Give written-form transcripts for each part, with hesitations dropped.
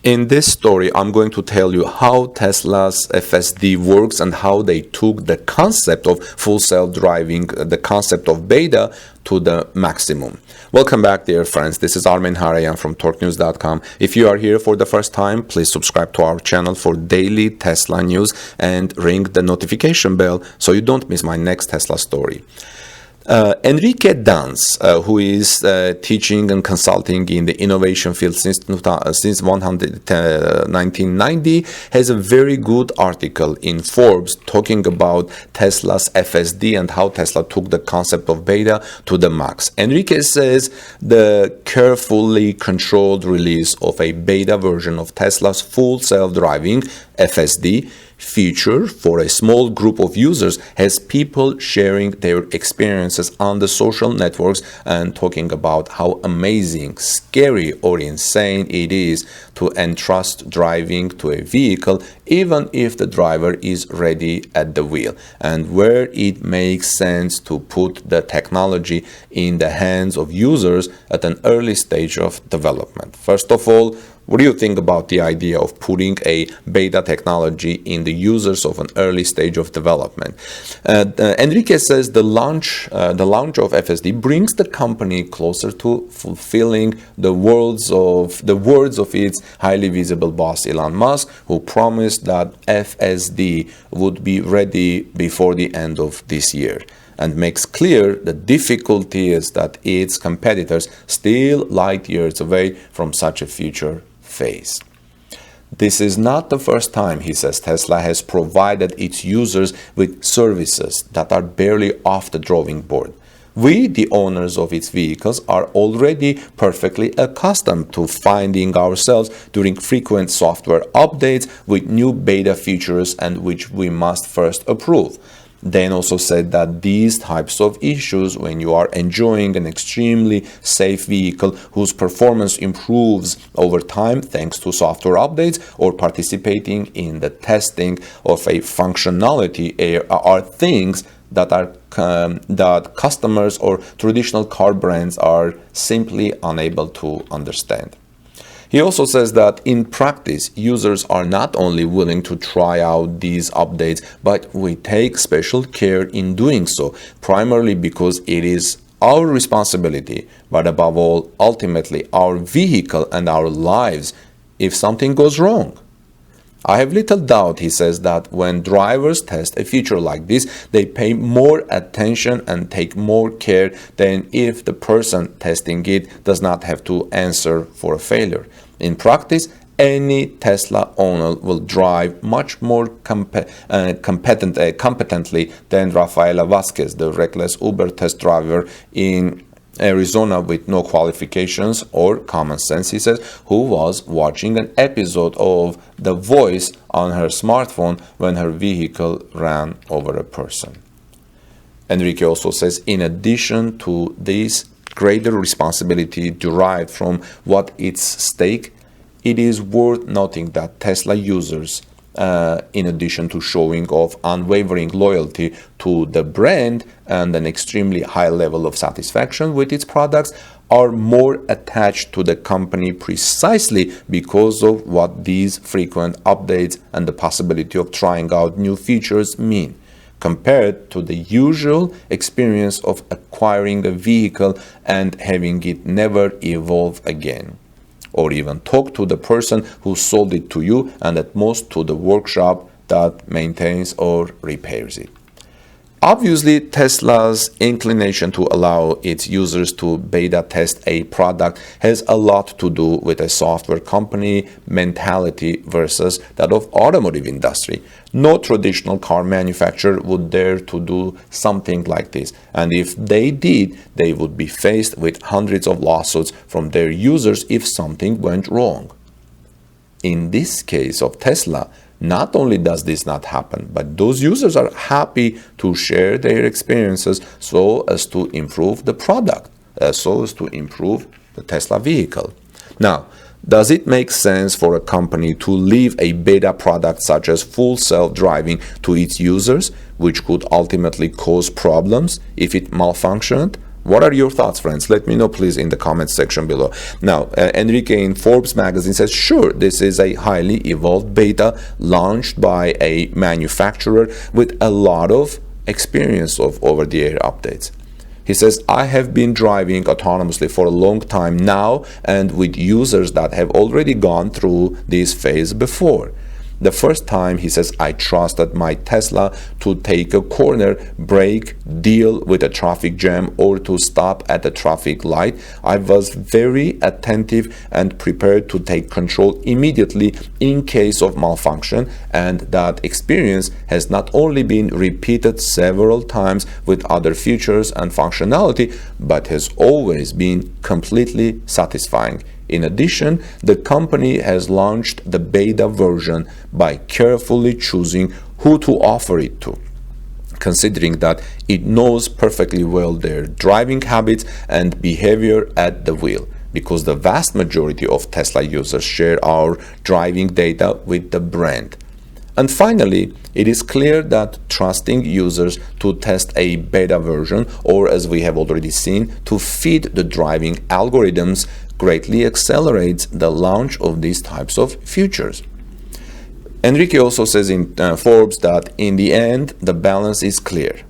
In this story, I'm going to tell you how Tesla's FSD works and how they took the concept of full self-driving, the concept of beta, to the maximum. Welcome back, dear friends. This is Armen Harayan from TorqueNews.com. If you are here for the first time, please subscribe to our channel for daily Tesla news and ring the notification bell so you don't miss my next Tesla story. Enrique Dans, who is teaching and consulting in the innovation field since 1990, has a very good article in Forbes talking about Tesla's FSD and how Tesla took the concept of beta to the max. Enrique says the carefully controlled release of a beta version of Tesla's Ful Self Driving FSD feature for a small group of users has people sharing their experiences on the social networks and talking about how amazing, scary, or insane it is to entrust driving to a vehicle even if the driver is ready at the wheel, and where it makes sense to put the technology in the hands of users at an early stage of development. First of all, what do you think about the idea of putting a beta technology in the users of an early stage of development? Enrique says the launch of FSD brings the company closer to fulfilling the words of its highly visible boss Elon Musk, who promised that FSD would be ready before the end of this year, and makes clear the difficulty is that its competitors still light years away from such a future phase. This is not the first time, he says, Tesla has provided its users with services that are barely off the drawing board. We, the owners of its vehicles, are already perfectly accustomed to finding ourselves during frequent software updates with new beta features and which we must first approve. Dan also said that these types of issues, when you are enjoying an extremely safe vehicle whose performance improves over time thanks to software updates, or participating in the testing of a functionality, are things that customers or traditional car brands are simply unable to understand. He also says that in practice, users are not only willing to try out these updates, but we take special care in doing so, primarily because it is our responsibility, but above all, ultimately our vehicle and our lives if something goes wrong. I have little doubt, he says, that when drivers test a feature like this, they pay more attention and take more care than if the person testing it does not have to answer for a failure. In practice, any Tesla owner will drive much more competently than Rafaela Vasquez, the reckless Uber test driver in Arizona with no qualifications or common sense, he says, who was watching an episode of The Voice on her smartphone when her vehicle ran over a person. Enrique also says, in addition to this greater responsibility derived from what its stake, it is worth noting that Tesla users, in addition to showing off unwavering loyalty to the brand and an extremely high level of satisfaction with its products, are more attached to the company precisely because of what these frequent updates and the possibility of trying out new features mean, compared to the usual experience of acquiring a vehicle and having it never evolve again, or even talk to the person who sold it to you and at most to the workshop that maintains or repairs it. Obviously, Tesla's inclination to allow its users to beta test a product has a lot to do with a software company mentality versus that of automotive industry. No traditional car manufacturer would dare to do something like this, and if they did, they would be faced with hundreds of lawsuits from their users if something went wrong. In this case of Tesla, not only does this not happen, but those users are happy to share their experiences so as to improve the product, so as to improve the Tesla vehicle. Now, does it make sense for a company to leave a beta product such as full self-driving to its users, which could ultimately cause problems if it malfunctioned? What are your thoughts, friends? Let me know, please, in the comments section below. Now, Enrique in Forbes magazine says, sure, this is a highly evolved beta launched by a manufacturer with a lot of experience of over-the-air updates. He says, I have been driving autonomously for a long time now and with users that have already gone through this phase before. The first time, he says, I trusted my Tesla to take a corner, brake, deal with a traffic jam, or to stop at a traffic light. I was very attentive and prepared to take control immediately in case of malfunction, and that experience has not only been repeated several times with other features and functionality, but has always been completely satisfying. In addition, the company has launched the beta version by carefully choosing who to offer it to, considering that it knows perfectly well their driving habits and behavior at the wheel, because the vast majority of Tesla users share our driving data with the brand. And finally, it is clear that trusting users to test a beta version, or as we have already seen, to feed the driving algorithms, greatly accelerates the launch of these types of features. Enrique also says in Forbes that in the end, the balance is clear.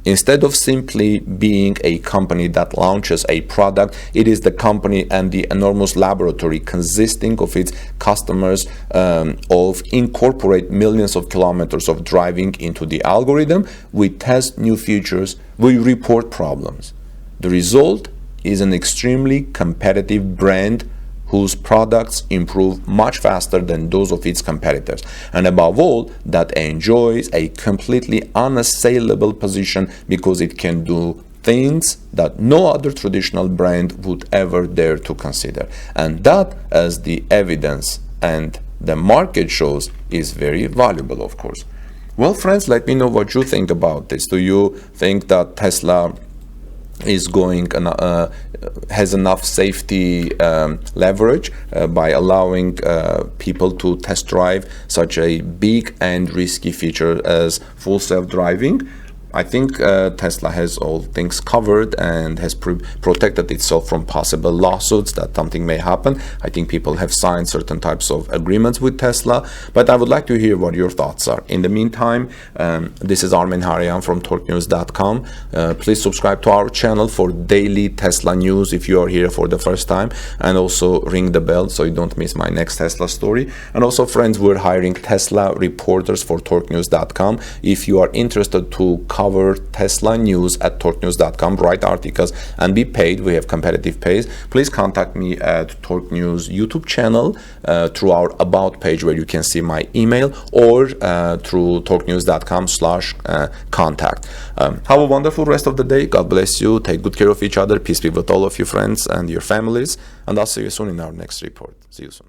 Instead of simply being a company that launches a product, it is the company and the enormous laboratory consisting of its customers of incorporate millions of kilometers of driving into the algorithm. We test new features, we report problems. The result is an extremely competitive brand whose products improve much faster than those of its competitors, and above all, that enjoys a completely unassailable position because it can do things that no other traditional brand would ever dare to consider. And that, as the evidence and the market shows, is very valuable, of course. Well, friends, let me know what you think about this. Do you think that Tesla is has enough safety leverage by allowing people to test drive such a big and risky feature as full self-driving? I think Tesla has all things covered and has protected itself from possible lawsuits that something may happen. I think people have signed certain types of agreements with Tesla, but I would like to hear what your thoughts are. In the meantime, this is Armen Harian from TorqueNews.com. Please subscribe to our channel for daily Tesla news if you are here for the first time, and also ring the bell so you don't miss my next Tesla story. And also, friends, we're hiring Tesla reporters for TorqueNews.com. If you are interested to cover Tesla news at TorqueNews.com, write articles and be paid, we have competitive pays, please contact me at Torque News YouTube channel through our About page where you can see my email, or through TorqueNews.com/contact. Have a wonderful rest of the day. God bless you. Take good care of each other. Peace be with all of you, friends and your families. And I'll see you soon in our next report. See you soon.